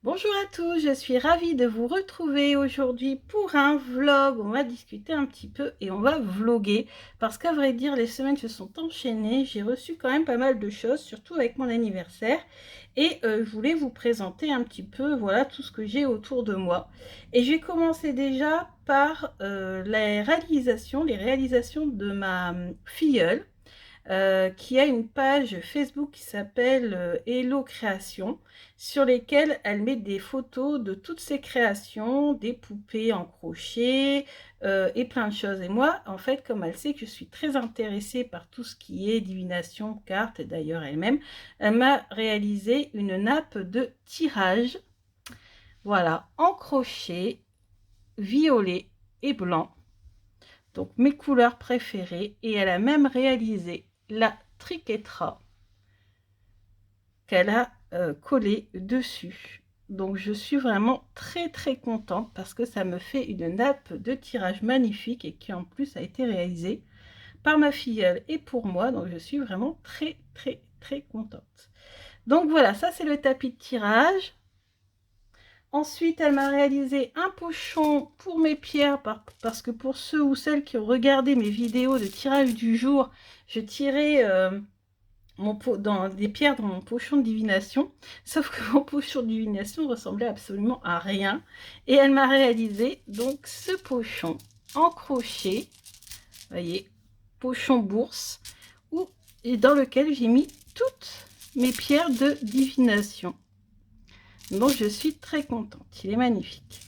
Bonjour à tous, je suis ravie de vous retrouver aujourd'hui pour un vlog. On va discuter un petit peu et on va vloguer parce qu'à vrai dire, les semaines se sont enchaînées. J'ai reçu quand même pas mal de choses, surtout avec mon anniversaire. Et je voulais vous présenter un petit peu, voilà, tout ce que j'ai autour de moi. Et j'ai commencé déjà par les réalisations de ma filleule qui a une page Facebook qui s'appelle Hello Création, sur lesquelles elle met des photos de toutes ses créations, des poupées en crochet et plein de choses. Et moi, en fait, comme elle sait que je suis très intéressée par tout ce qui est divination, cartes, et d'ailleurs elle-même, elle m'a réalisé une nappe de tirage, voilà, en crochet, violet et blanc. Donc mes couleurs préférées, et elle a même réalisé la triquetra qu'elle a collé dessus. Donc je suis vraiment très contente parce que ça me fait une nappe de tirage magnifique et qui en plus a été réalisée par ma filleule et pour moi. Donc je suis vraiment très contente. Donc voilà, ça c'est le tapis de tirage. Ensuite, elle m'a réalisé un pochon pour mes pierres, parce que pour ceux ou celles qui ont regardé mes vidéos de tirage du jour, je tirais des pierres dans mon pochon de divination, sauf que mon pochon de divination ressemblait absolument à rien. Et elle m'a réalisé donc ce pochon en crochet, vous voyez, pochon bourse, et dans lequel j'ai mis toutes mes pierres de divination. Donc je suis très contente, il est magnifique.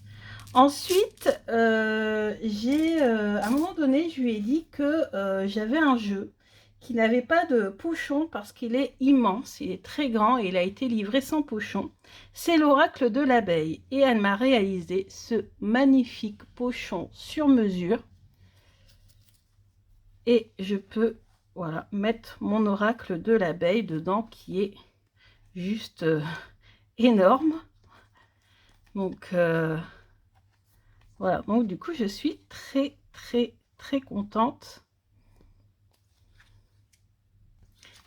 Ensuite, à un moment donné, je lui ai dit que j'avais un jeu qui n'avait pas de pochon parce qu'il est immense, il est très grand et il a été livré sans pochon. C'est l'oracle de l'abeille et elle m'a réalisé ce magnifique pochon sur mesure. Et je peux, voilà, mettre mon oracle de l'abeille dedans qui est juste énorme. Donc voilà, donc du coup je suis très contente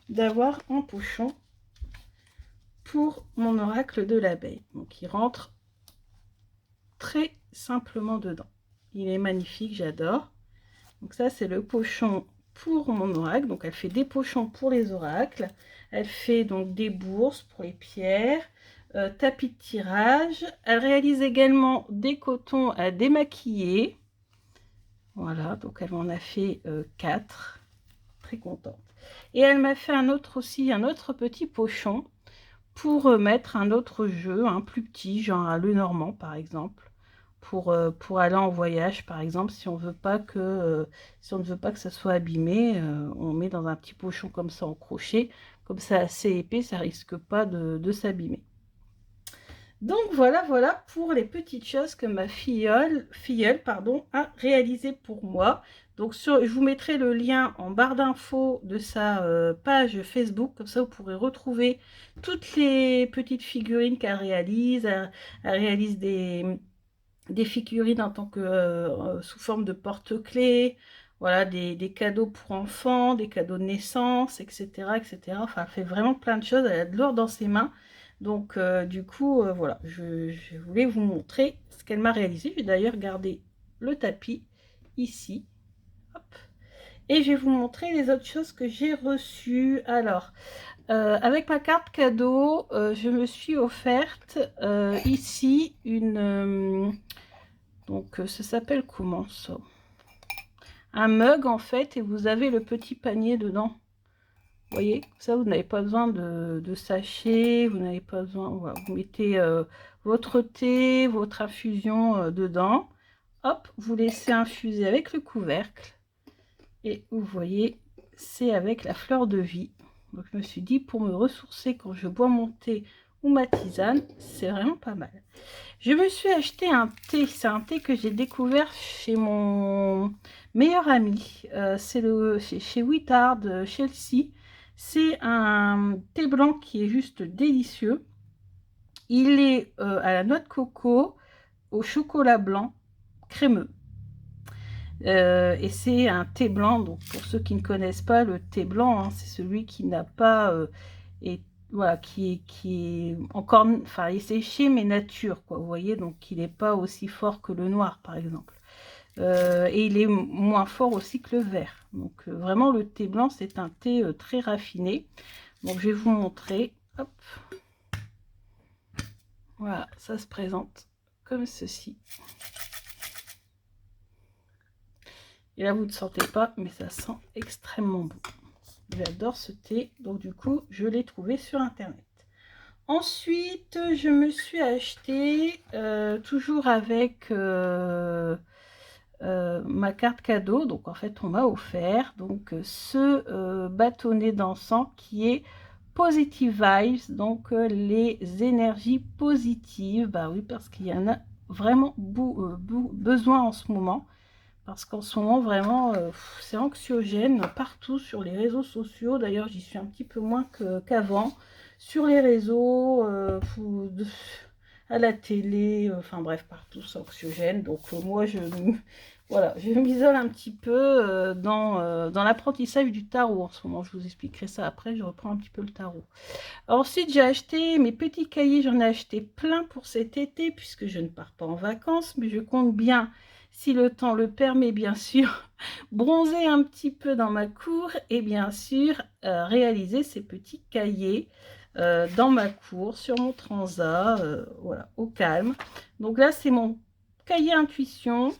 d'avoir un pochon pour mon oracle de l'abeille. Donc il rentre très simplement dedans. Il est magnifique, j'adore. Donc ça c'est le pochon pour mon oracle. Donc elle fait des pochons pour les oracles. Elle fait donc des bourses pour les pierres, tapis de tirage. Elle réalise également des cotons à démaquiller. Voilà, donc elle m'en a fait 4. Très contente. Et elle m'a fait un autre petit pochon pour mettre un autre jeu, un plus petit, genre un Le Normand par exemple, pour aller en voyage par exemple, si on veut pas que si on ne veut pas que ça soit abîmé, on met dans un petit pochon comme ça en crochet, comme ça assez épais, ça risque pas de s'abîmer. Donc voilà pour les petites choses que ma filleule a réalisées pour moi. Donc je vous mettrai le lien en barre d'infos de sa page Facebook, comme ça vous pourrez retrouver toutes les petites figurines qu'elle réalise. Elle réalise des figurines en tant que sous forme de porte-clés, voilà, des cadeaux pour enfants, des cadeaux de naissance, etc. Enfin, elle fait vraiment plein de choses, elle a de l'or dans ses mains. Donc, du coup, voilà, je voulais vous montrer ce qu'elle m'a réalisé. J'ai d'ailleurs gardé le tapis ici. Hop. Et je vais vous montrer les autres choses que j'ai reçues. Alors, avec ma carte cadeau, je me suis offerte ici une... donc, ça s'appelle comment ça? Un mug en fait, et vous avez le petit panier dedans. Vous voyez, ça vous n'avez pas besoin de sachet, vous n'avez pas besoin, voilà, vous mettez votre thé, votre infusion dedans. Hop, vous laissez infuser avec le couvercle. Et vous voyez, c'est avec la fleur de vie. Donc je me suis dit, pour me ressourcer quand je bois mon thé ou ma tisane, c'est vraiment pas mal. Je me suis acheté un thé, c'est un thé que j'ai découvert chez mon meilleur ami, c'est chez Wittard, Chelsea. C'est un thé blanc qui est juste délicieux. Il est à la noix de coco, au chocolat blanc, crémeux. Et c'est un thé blanc, donc pour ceux qui ne connaissent pas, le thé blanc, hein, c'est celui qui n'a pas voilà, qui est encore, enfin, il est séché, mais nature, quoi, vous voyez, donc il n'est pas aussi fort que le noir, par exemple. Et il est moins fort aussi que le vert. Donc vraiment, le thé blanc, c'est un thé très raffiné. Donc je vais vous montrer. Hop. Voilà, ça se présente comme ceci. Et là, vous ne sentez pas, mais ça sent extrêmement bon. J'adore ce thé, donc du coup, je l'ai trouvé sur Internet. Ensuite, je me suis acheté, toujours avec ma carte cadeau, donc en fait, on m'a offert donc ce bâtonnet d'encens qui est Positive Vibes, donc les énergies positives. Bah oui, parce qu'il y en a vraiment besoin en ce moment. Parce qu'en ce moment, vraiment, c'est anxiogène partout sur les réseaux sociaux. D'ailleurs, j'y suis un petit peu moins qu'avant. Sur les réseaux, à la télé, enfin bref, partout, c'est anxiogène. Donc moi, voilà, je m'isole un petit peu dans l'apprentissage du tarot en ce moment. Je vous expliquerai ça après, je reprends un petit peu le tarot. Ensuite, j'ai acheté mes petits cahiers. J'en ai acheté plein pour cet été, puisque je ne pars pas en vacances, mais je compte bien, si le temps le permet, bien sûr, bronzer un petit peu dans ma cour et bien sûr réaliser ces petits cahiers dans ma cour, sur mon transat, voilà, au calme. Donc là, c'est mon cahier intuition.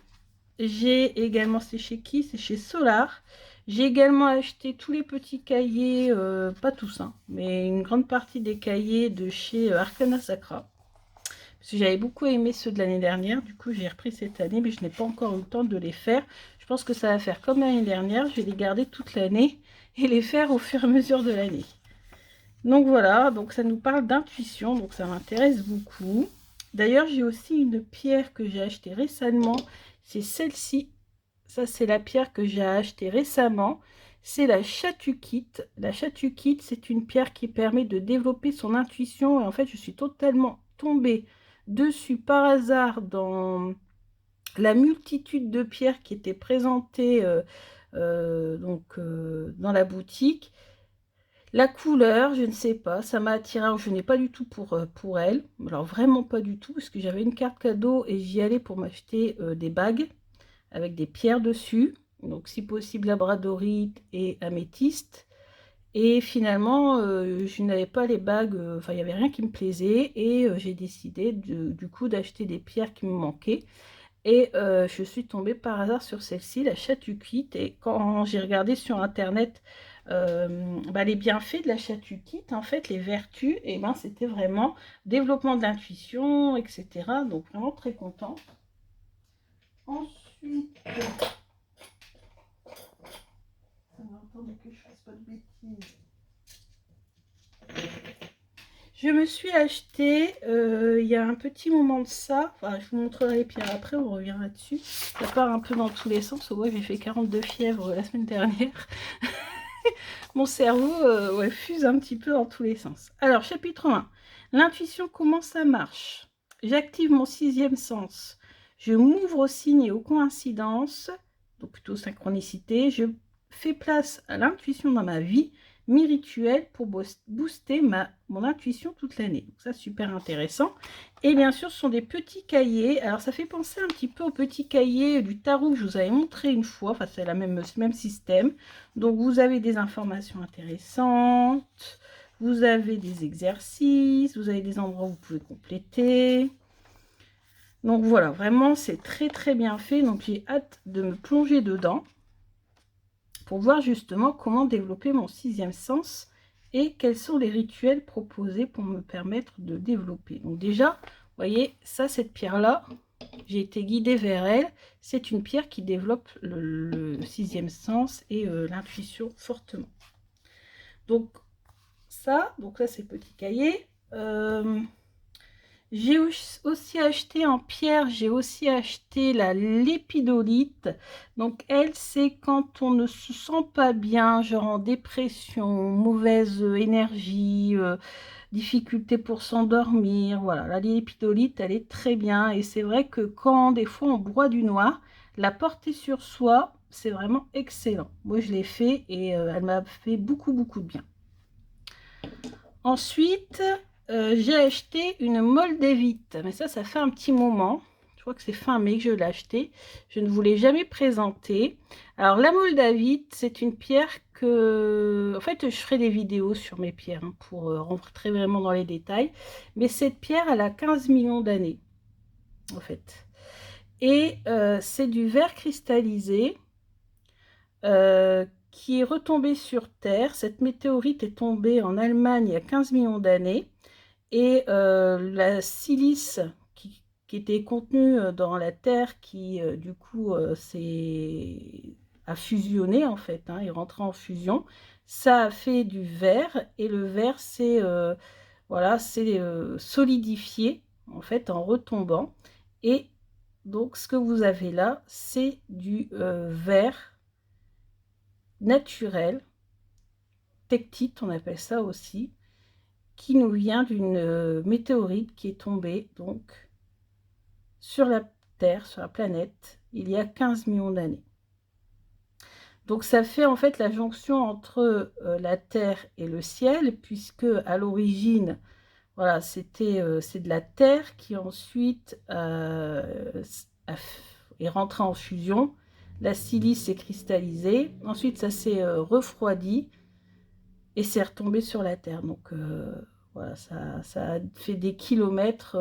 J'ai également, c'est chez qui? C'est chez Solar. J'ai également acheté tous les petits cahiers, pas tous, hein, mais une grande partie des cahiers de chez Arcana Sacra. Parce que j'avais beaucoup aimé ceux de l'année dernière, du coup j'ai repris cette année, mais je n'ai pas encore eu le temps de les faire. Je pense que ça va faire comme l'année dernière, je vais les garder toute l'année et les faire au fur et à mesure de l'année. Donc voilà, donc ça nous parle d'intuition, donc ça m'intéresse beaucoup. D'ailleurs, j'ai aussi une pierre que j'ai achetée récemment, c'est celle-ci. Ça, c'est la pierre que j'ai achetée récemment. C'est la chatukite. La chatukite, c'est une pierre qui permet de développer son intuition. Et en fait, je suis totalement tombée dessus par hasard dans la multitude de pierres qui étaient présentées dans la boutique. La couleur, je ne sais pas, ça m'a attiré. Alors, je n'ai pas du tout pour elle. Alors, vraiment pas du tout, parce que j'avais une carte cadeau et j'y allais pour m'acheter des bagues avec des pierres dessus, donc si possible labradorite et améthyste. Et finalement, je n'avais pas les bagues, enfin il n'y avait rien qui me plaisait et j'ai décidé du coup d'acheter des pierres qui me manquaient. Et je suis tombée par hasard sur celle-ci, la chatukite. Et quand j'ai regardé sur internet les bienfaits de la chatukite, en fait les vertus, et ben c'était vraiment développement de l'intuition, etc. Donc vraiment très contente. Ensuite, attendez que je fasse pas de bêtises. Je me suis acheté, il y a un petit moment de ça, enfin je vous montrerai les pierres après, on revient là-dessus. Ça part un peu dans tous les sens, ouais j'ai fait 42 fièvres la semaine dernière. Mon cerveau ouais, fuse un petit peu dans tous les sens. Alors chapitre 1, l'intuition, comment ça marche? J'active mon sixième sens. Je m'ouvre aux signes et aux coïncidences, donc plutôt synchronicité. Je fais place à l'intuition dans ma vie, mes rituels pour booster mon intuition toute l'année. Donc ça, super intéressant. Et bien sûr, ce sont des petits cahiers. Alors, ça fait penser un petit peu aux petits cahiers du tarot que je vous avais montré une fois. Enfin, c'est le même système. Donc, vous avez des informations intéressantes. Vous avez des exercices. Vous avez des endroits où vous pouvez compléter. Donc, voilà. Vraiment, c'est très, très bien fait. Donc, j'ai hâte de me plonger dedans pour voir justement comment développer mon sixième sens et quels sont les rituels proposés pour me permettre de développer. Donc déjà, vous voyez, ça, cette pierre-là, j'ai été guidée vers elle. C'est une pierre qui développe le sixième sens et l'intuition fortement. Donc ça c'est petit cahier. J'ai aussi acheté en pierre, j'ai aussi acheté la lépidolite. Donc elle, c'est quand on ne se sent pas bien, genre en dépression, mauvaise énergie, difficulté pour s'endormir. Voilà, la lépidolite, elle est très bien. Et c'est vrai que quand des fois on broie du noir, la porter sur soi, c'est vraiment excellent. Moi, je l'ai fait et elle m'a fait beaucoup, beaucoup de bien. Ensuite, j'ai acheté une moldavite, mais ça fait un petit moment. Je crois que c'est fin mai que je l'ai acheté. Je ne vous l'ai jamais présenté. Alors, la moldavite, c'est une pierre que... En fait, je ferai des vidéos sur mes pierres hein, pour rentrer vraiment dans les détails. Mais cette pierre, elle a 15 millions d'années, en fait. Et c'est du verre cristallisé qui est retombé sur Terre. Cette météorite est tombée en Allemagne il y a 15 millions d'années. Et la silice qui était contenue dans la terre, qui du coup a fusionné en fait, hein, est rentré en fusion, ça a fait du verre et le verre s'est voilà, solidifié en fait en retombant. Et donc ce que vous avez là, c'est du verre naturel, pectite on appelle ça aussi, qui nous vient d'une météorite qui est tombée donc sur la Terre, sur la planète, il y a 15 millions d'années. Donc ça fait en fait la jonction entre la Terre et le ciel, puisque à l'origine, voilà, c'est de la Terre qui ensuite est rentrée en fusion. La silice s'est cristallisée, ensuite ça s'est refroidi et c'est retombé sur la Terre. Donc voilà, ça a fait des kilomètres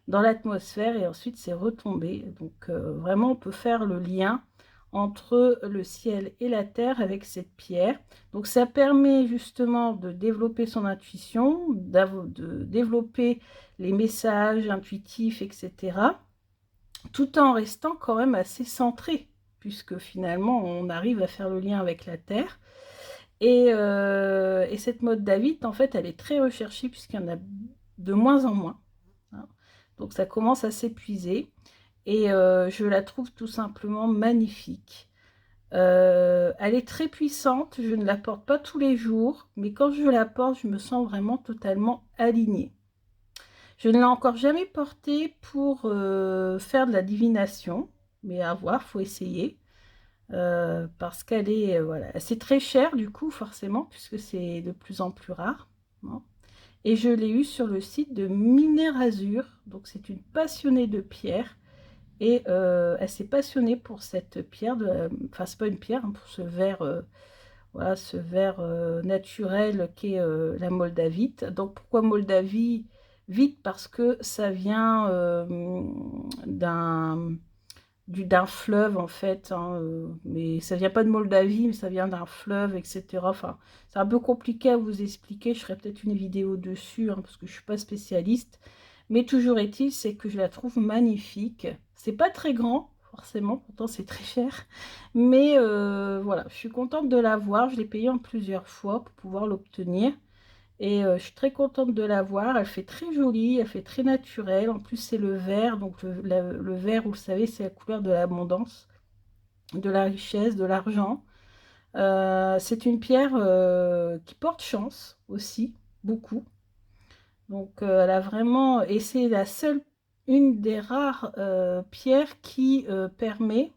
dans l'atmosphère et ensuite c'est retombé. Donc vraiment on peut faire le lien entre le ciel et la terre avec cette pierre. Donc ça permet justement de développer son intuition, de développer les messages intuitifs, etc. Tout en restant quand même assez centré, puisque finalement on arrive à faire le lien avec la terre. Et cette mode David, en fait, elle est très recherchée puisqu'il y en a de moins en moins. Hein. Donc ça commence à s'épuiser. Et je la trouve tout simplement magnifique. Elle est très puissante, je ne la porte pas tous les jours, mais quand je la porte, je me sens vraiment totalement alignée. Je ne l'ai encore jamais portée pour faire de la divination, mais à voir, faut essayer. Parce qu'elle est, voilà, c'est très cher du coup, forcément, puisque c'est de plus en plus rare. Hein. Et je l'ai eu sur le site de Minerazur, donc c'est une passionnée de pierre. Et elle s'est passionnée pour cette pierre, enfin c'est pas une pierre, hein, pour ce verre, voilà, ce verre naturel qu'est la moldavite. Donc pourquoi Moldavie? Vite parce que ça vient d'un fleuve en fait, hein, mais ça vient pas de Moldavie, mais ça vient d'un fleuve, etc. Enfin, c'est un peu compliqué à vous expliquer, je ferai peut-être une vidéo dessus, hein, parce que je suis pas spécialiste. Mais toujours est-il, c'est que je la trouve magnifique. C'est pas très grand, forcément, pourtant c'est très cher. Mais voilà, je suis contente de l'avoir. Je l'ai payé en plusieurs fois pour pouvoir l'obtenir. Et je suis très contente de l'avoir. Elle fait très jolie, elle fait très naturelle. En plus, c'est le vert. Donc le vert, vous le savez, c'est la couleur de l'abondance, de la richesse, de l'argent. C'est une pierre qui porte chance aussi, beaucoup. Donc elle a vraiment... Et c'est la seule, une des rares pierres qui permet...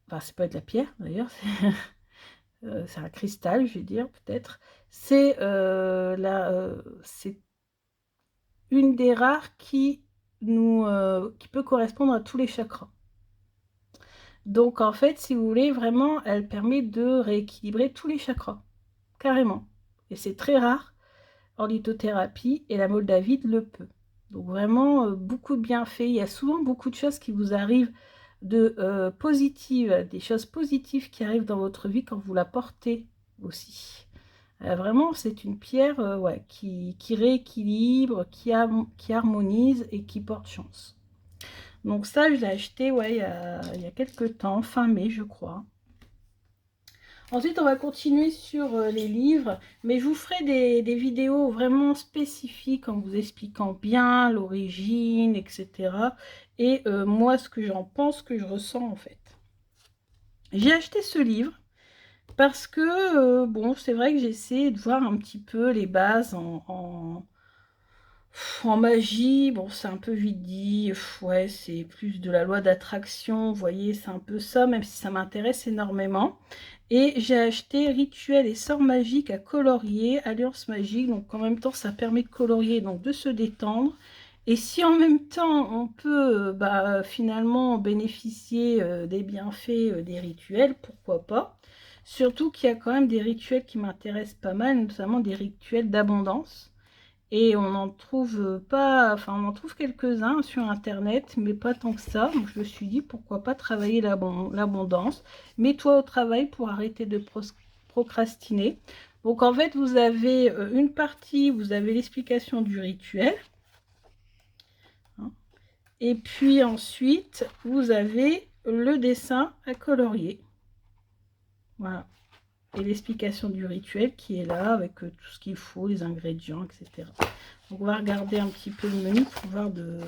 Enfin, c'est pas de la pierre d'ailleurs, c'est un cristal, je vais dire peut-être. C'est une des rares qui peut correspondre à tous les chakras. Donc en fait, si vous voulez, vraiment, elle permet de rééquilibrer tous les chakras, carrément. Et c'est très rare en lithothérapie et la moldavite le peut. Donc vraiment, beaucoup de bienfaits. Il y a souvent beaucoup de choses qui vous arrivent de positives, des choses positives qui arrivent dans votre vie quand vous la portez aussi. Vraiment, c'est une pierre ouais, qui rééquilibre, qui harmonise et qui porte chance. Donc ça, je l'ai acheté ouais, il y a quelques temps, fin mai, je crois. Ensuite, on va continuer sur les livres, mais je vous ferai des vidéos vraiment spécifiques en vous expliquant bien l'origine, etc. Et moi, ce que j'en pense, ce que je ressens en fait. J'ai acheté ce livre parce que, bon, c'est vrai que j'ai essayé de voir un petit peu les bases En magie, bon, c'est un peu vite dit. Ouais, c'est plus de la loi d'attraction. Vous voyez, c'est un peu ça, même si ça m'intéresse énormément. Et j'ai acheté Rituels et sorts magiques à colorier, Alliance magique. Donc en même temps, ça permet de colorier, donc de se détendre. Et si en même temps, on peut finalement bénéficier des bienfaits des rituels, pourquoi pas. Surtout qu'il y a quand même des rituels qui m'intéressent pas mal, notamment des rituels d'abondance. Et on en trouve pas, enfin on en trouve quelques-uns sur internet, mais pas tant que ça. Donc je me suis dit pourquoi pas travailler l'abondance. Mets-toi au travail pour arrêter de procrastiner. Donc en fait vous avez une partie, vous avez l'explication du rituel. Hein. Et puis ensuite vous avez le dessin à colorier. Voilà. Et l'explication du rituel qui est là avec tout ce qu'il faut, les ingrédients, etc. Donc on va regarder un petit peu le menu pour voir de...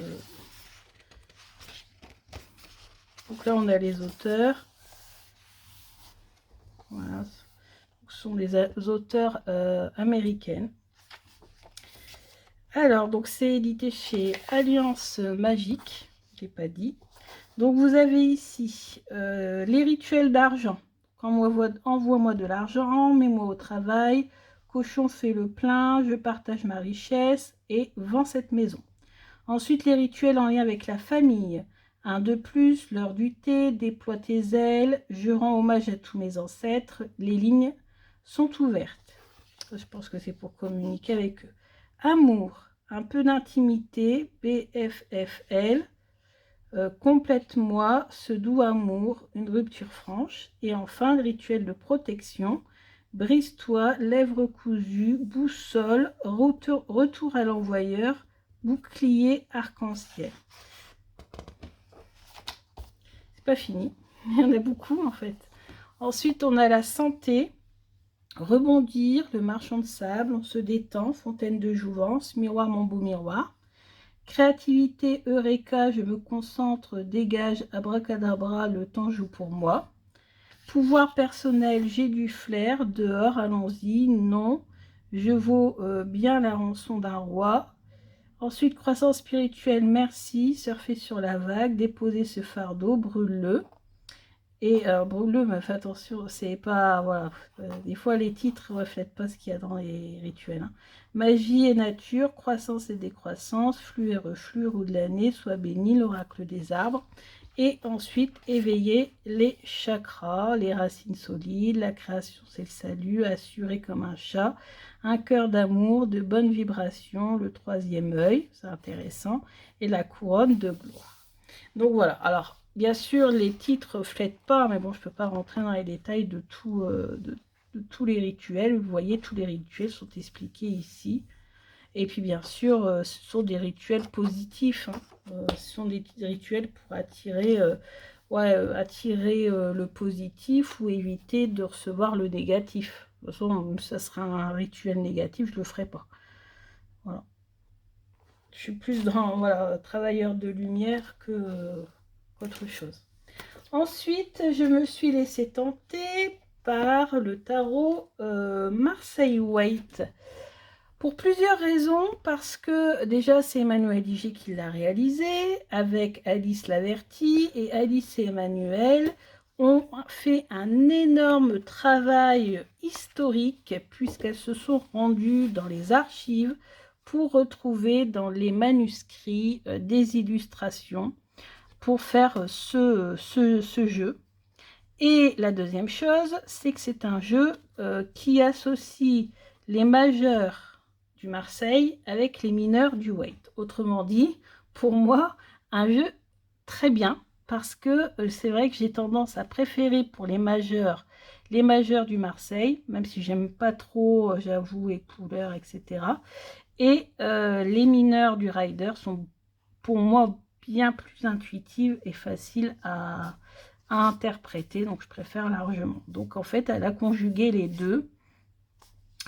Donc là on a les auteurs. Voilà. Ce sont les auteurs américaines. Alors donc c'est édité chez Alliance Magique, je n'ai pas dit. Donc vous avez ici les rituels d'argent. Envoie-moi de l'argent, mets-moi au travail, cochon fait le plein, je partage ma richesse et vends cette maison. Ensuite, les rituels en lien avec la famille. Un de plus, l'heure du thé, déploie tes ailes, je rends hommage à tous mes ancêtres, les lignes sont ouvertes. Je pense que c'est pour communiquer avec eux. Amour, un peu d'intimité, BFFL, complète-moi ce doux amour, une rupture franche. Et enfin, le rituel de protection, brise-toi, lèvres cousues, boussole, retour à l'envoyeur, bouclier arc-en-ciel. C'est pas fini, il y en a beaucoup en fait. Ensuite, on a la santé, rebondir, le marchand de sable, on se détend, fontaine de jouvence, miroir mon beau miroir. Créativité, Eureka, je me concentre, dégage, abracadabra, le temps joue pour moi. Pouvoir personnel, j'ai du flair, dehors, allons-y, non, je vaux bien la rançon d'un roi. Ensuite, croissance spirituelle, merci, surfer sur la vague, déposer ce fardeau, brûle-le. Et brûle-le, mais fais attention, c'est pas, voilà, des fois les titres ne reflètent pas ce qu'il y a dans les rituels. Hein. Magie et nature, croissance et décroissance, flux et reflux, roue de l'année, sois béni, l'oracle des arbres. Et ensuite, éveiller les chakras, les racines solides, la création c'est le salut, assuré comme un chat, un cœur d'amour, de bonnes vibrations, le troisième œil, c'est intéressant, et la couronne de gloire. Donc voilà, alors bien sûr les titres ne reflètent pas, mais bon je ne peux pas rentrer dans les détails de tous les rituels. Vous voyez, tous les rituels sont expliqués ici. Et puis bien sûr, ce sont des rituels positifs. Hein. Ce sont des rituels pour attirer, attirer le positif ou éviter de recevoir le négatif. De toute façon, ça sera un rituel négatif, je ne le ferai pas. Voilà. Je suis plus dans travailleur de lumière qu'autre chose. Ensuite, je me suis laissée tenter par le tarot Marseille White. Pour plusieurs raisons, parce que déjà c'est Emmanuel Ligier qui l'a réalisé avec Alice Laverty, et Alice et Emmanuel ont fait un énorme travail historique puisqu'elles se sont rendues dans les archives pour retrouver dans les manuscrits des illustrations pour faire ce jeu. Et la deuxième chose, c'est que c'est un jeu qui associe les majeurs du Marseille avec les mineurs du White. Autrement dit, pour moi, un jeu très bien, parce que c'est vrai que j'ai tendance à préférer pour les majeurs du Marseille, même si j'aime pas trop, j'avoue, les couleurs, etc. Et les mineurs du Rider sont pour moi bien plus intuitives et faciles à interpréter, donc je préfère largement. Donc en fait, elle a conjugué les deux.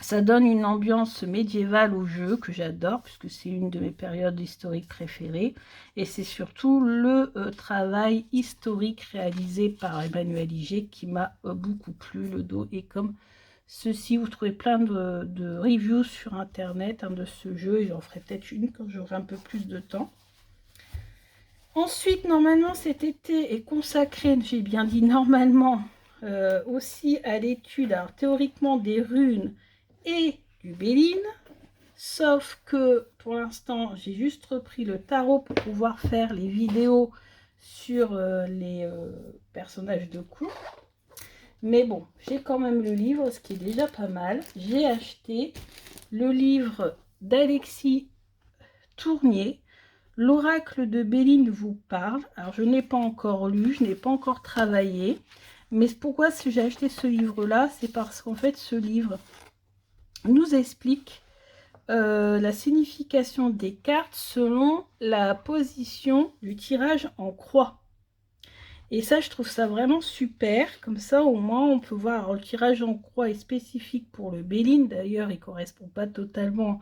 Ça donne une ambiance médiévale au jeu que j'adore, puisque c'est une de mes périodes historiques préférées. Et c'est surtout le travail historique réalisé par Emmanuel Ligier qui m'a beaucoup plu. Le dos est comme ceci. Vous trouvez plein de reviews sur internet de ce jeu, et j'en ferai peut-être une quand j'aurai un peu plus de temps. Ensuite, normalement, cet été est consacré, j'ai bien dit normalement, aussi à l'étude, alors théoriquement, des runes et du Béline. Sauf que pour l'instant, j'ai juste repris le tarot pour pouvoir faire les vidéos sur les personnages de cours. Mais bon, j'ai quand même le livre, ce qui est déjà pas mal. J'ai acheté le livre d'Alexis Tournier. L'oracle de Béline vous parle. Alors, je n'ai pas encore lu, je n'ai pas encore travaillé. Mais pourquoi j'ai acheté ce livre-là? C'est parce qu'en fait, ce livre nous explique la signification des cartes selon la position du tirage en croix. Et ça, je trouve ça vraiment super. Comme ça, au moins, on peut voir. Alors, le tirage en croix est spécifique pour le Béline. D'ailleurs, il ne correspond pas totalement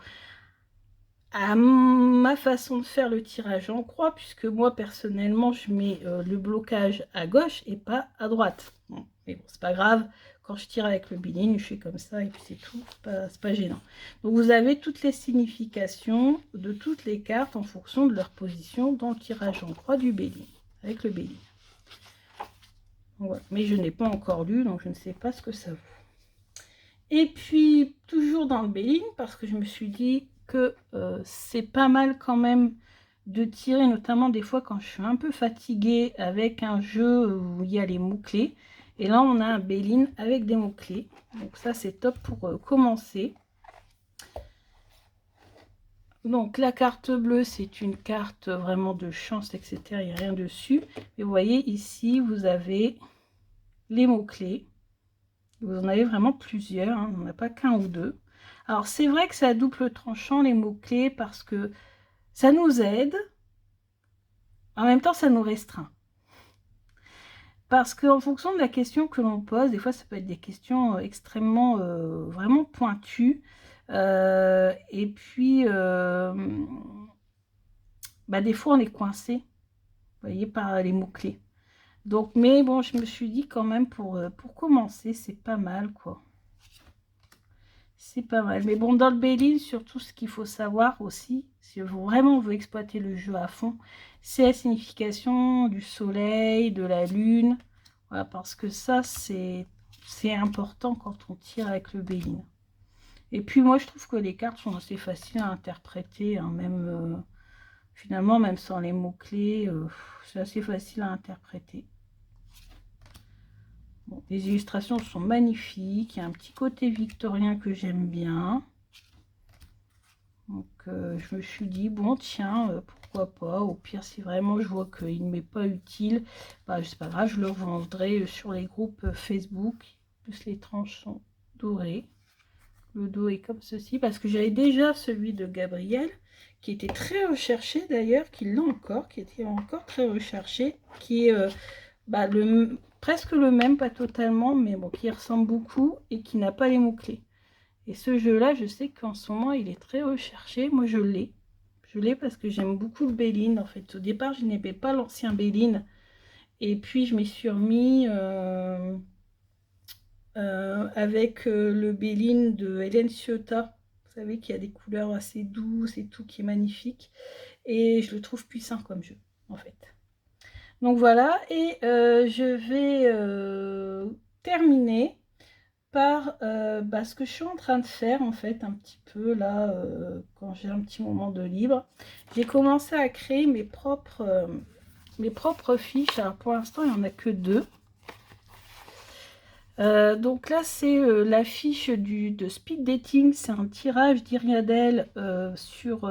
à ma façon de faire le tirage en croix, puisque moi personnellement je mets le blocage à gauche et pas à droite. Bon, mais bon, c'est pas grave, quand je tire avec le Béline, je fais comme ça et puis c'est tout, c'est pas gênant. Donc vous avez toutes les significations de toutes les cartes en fonction de leur position dans le tirage en croix du Béline, avec le Béline. Voilà. Mais je n'ai pas encore lu, donc je ne sais pas ce que ça vaut. Et puis, toujours dans le Béline, parce que je me suis dit que c'est pas mal quand même de tirer, notamment des fois quand je suis un peu fatiguée avec un jeu où il y a les mots-clés. Et là, on a un Béline avec des mots-clés. Donc ça, c'est top pour commencer. Donc la carte bleue, c'est une carte vraiment de chance, etc. Il n'y a rien dessus. Et vous voyez ici, vous avez les mots-clés. Vous en avez vraiment plusieurs, hein, on n'a pas qu'un ou deux. Alors c'est vrai que c'est à double tranchant les mots-clés parce que ça nous aide, en même temps ça nous restreint. Parce qu'en fonction de la question que l'on pose, des fois ça peut être des questions extrêmement, vraiment pointues. Et puis, des fois on est coincé, vous voyez, par les mots-clés. Donc, mais bon, je me suis dit quand même pour commencer, c'est pas mal, quoi. C'est pas mal. Mais bon, dans le Béline, surtout ce qu'il faut savoir aussi, si vraiment on veut exploiter le jeu à fond, c'est la signification du soleil, de la lune. Voilà, parce que ça, c'est important quand on tire avec le Béline. Et puis moi, je trouve que les cartes sont assez faciles à interpréter, hein, même finalement, même sans les mots-clés, c'est assez facile à interpréter. Bon, les illustrations sont magnifiques. Il y a un petit côté victorien que j'aime bien. Donc, je me suis dit, bon, tiens, pourquoi pas. Au pire, si vraiment je vois qu'il ne m'est pas utile, c'est pas grave, je le revendrai sur les groupes Facebook. Plus les tranches sont dorées. Le dos est comme ceci, parce que j'avais déjà celui de Gabriel, qui était très recherché d'ailleurs, qui l'a encore, qui était encore très recherché, qui est presque le même, pas totalement, mais bon, qui ressemble beaucoup et qui n'a pas les mots-clés. Et ce jeu-là, je sais qu'en ce moment, il est très recherché. Moi, je l'ai. Je l'ai parce que j'aime beaucoup le Béline. En fait, au départ, je n'aimais pas l'ancien Béline. Et puis, je m'y suis remis avec le Béline de Hélène Ciotat. Vous savez qu'il y a des couleurs assez douces et tout, qui est magnifique. Et je le trouve puissant comme jeu, en fait. Donc voilà, et je vais terminer par ce que je suis en train de faire en fait un petit peu là, quand j'ai un petit moment de libre. J'ai commencé à créer mes propres fiches. Alors pour l'instant, il n'y en a que deux. Donc là, c'est la fiche de Speed Dating. C'est un tirage d'Iriadel sur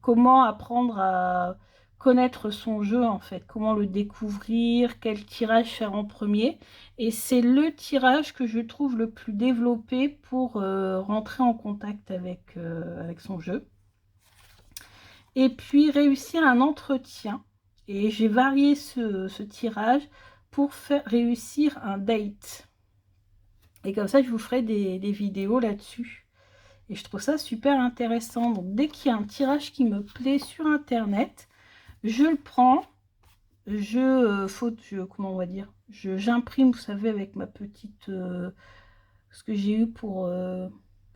comment apprendre à connaître son jeu, en fait, comment le découvrir, quel tirage faire en premier. Et c'est le tirage que je trouve le plus développé pour rentrer en contact avec son jeu. Et puis réussir un entretien. Et j'ai varié ce tirage pour faire réussir un date. Et comme ça, je vous ferai des vidéos là-dessus. Et je trouve ça super intéressant. Donc dès qu'il y a un tirage qui me plaît sur internet, je le prends, comment on va dire, j'imprime, vous savez, avec ma petite ce que j'ai eu pour, je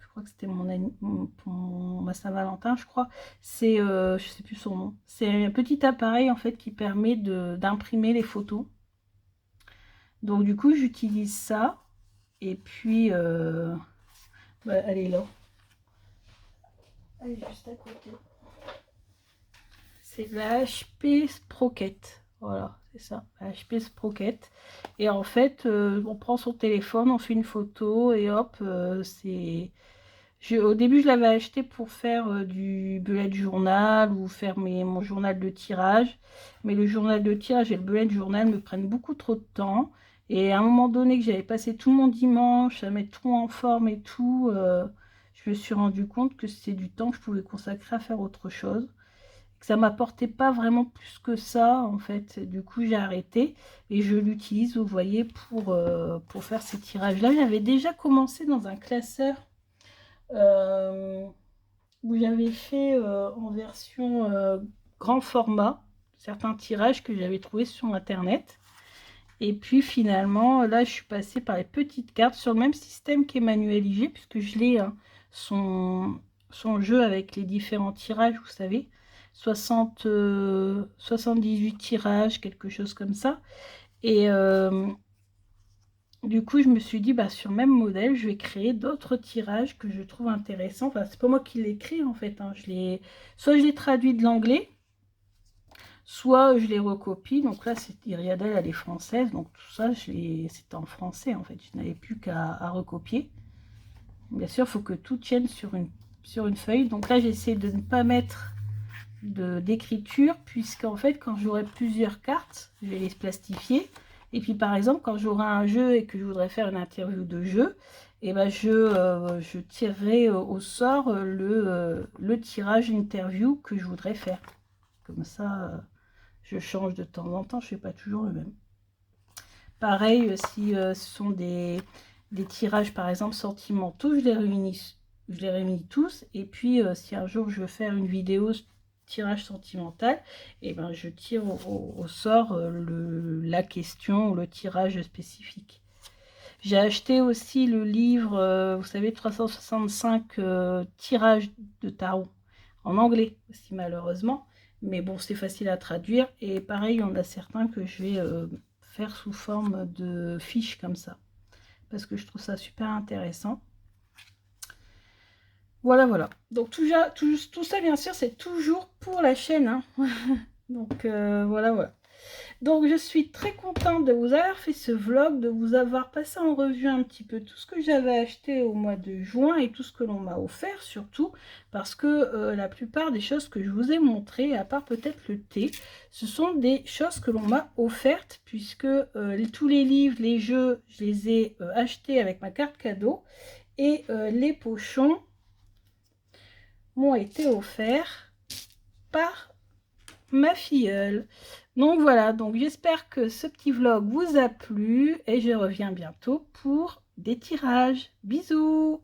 crois que c'était pour ma Saint-Valentin, je crois. C'est, je sais plus son nom. C'est un petit appareil en fait qui permet d'imprimer les photos. Donc du coup, j'utilise ça. Et puis, bah, elle est là. Elle est juste à côté. C'est la HP Sprocket. Voilà, c'est ça, la HP Sprocket. Et en fait, on prend son téléphone, on fait une photo et hop, c'est... Au début, je l'avais acheté pour faire du bullet journal ou faire mon journal de tirage. Mais le journal de tirage et le bullet journal me prennent beaucoup trop de temps. Et à un moment donné que j'avais passé tout mon dimanche à mettre tout en forme et tout, je me suis rendu compte que c'est du temps que je pouvais consacrer à faire autre chose. Que ça m'apportait pas vraiment plus que ça, en fait. Du coup, j'ai arrêté et je l'utilise, vous voyez, pour faire ces tirages-là. J'avais déjà commencé dans un classeur euh, où j'avais fait en version grand format certains tirages que j'avais trouvés sur internet. Et puis finalement, là, je suis passée par les petites cartes sur le même système qu'Emmanuel IG, puisque je l'ai, hein, son jeu avec les différents tirages, vous savez, 78 tirages, quelque chose comme ça. Et du coup, je me suis dit, bah, sur le même modèle, je vais créer d'autres tirages que je trouve intéressants. Enfin, c'est pas moi qui l'ai créé en fait, hein. Soit je les traduis de l'anglais, soit je les recopie. Donc là, c'est Iriadel, elle est française, donc tout ça, c'était en français en fait. Je n'avais plus qu'à recopier. Bien sûr, il faut que tout tienne sur une feuille. Donc là, j'essaie de ne pas mettre d'écriture, puisqu'en fait, quand j'aurai plusieurs cartes, je vais les plastifier. Et puis par exemple, quand j'aurai un jeu et que je voudrais faire une interview de jeu, et ben je tirerai au sort le tirage interview que je voudrais faire. Comme ça, je change de temps en temps, je ne fais pas toujours le même. Pareil, si ce sont des tirages par exemple sentimentaux, je les réunis tous. Et puis si un jour je veux faire une vidéo tirage sentimental, et ben je tire au sort la question ou le tirage spécifique. J'ai acheté aussi le livre, vous savez, 365 tirages de tarot en anglais aussi malheureusement. Mais bon, c'est facile à traduire. Et pareil, il y en a certains que je vais faire sous forme de fiches comme ça. Parce que je trouve ça super intéressant. Voilà, voilà. Donc tout ça, bien sûr, c'est toujours pour la chaîne. Hein. Donc voilà, voilà. Donc je suis très contente de vous avoir fait ce vlog, de vous avoir passé en revue un petit peu tout ce que j'avais acheté au mois de juin et tout ce que l'on m'a offert surtout, parce que la plupart des choses que je vous ai montrées, à part peut-être le thé, ce sont des choses que l'on m'a offertes, puisque tous les livres, les jeux, je les ai achetés avec ma carte cadeau, et les pochons m'ont été offerts par ma filleule. Donc voilà, donc j'espère que ce petit vlog vous a plu et je reviens bientôt pour des tirages. Bisous!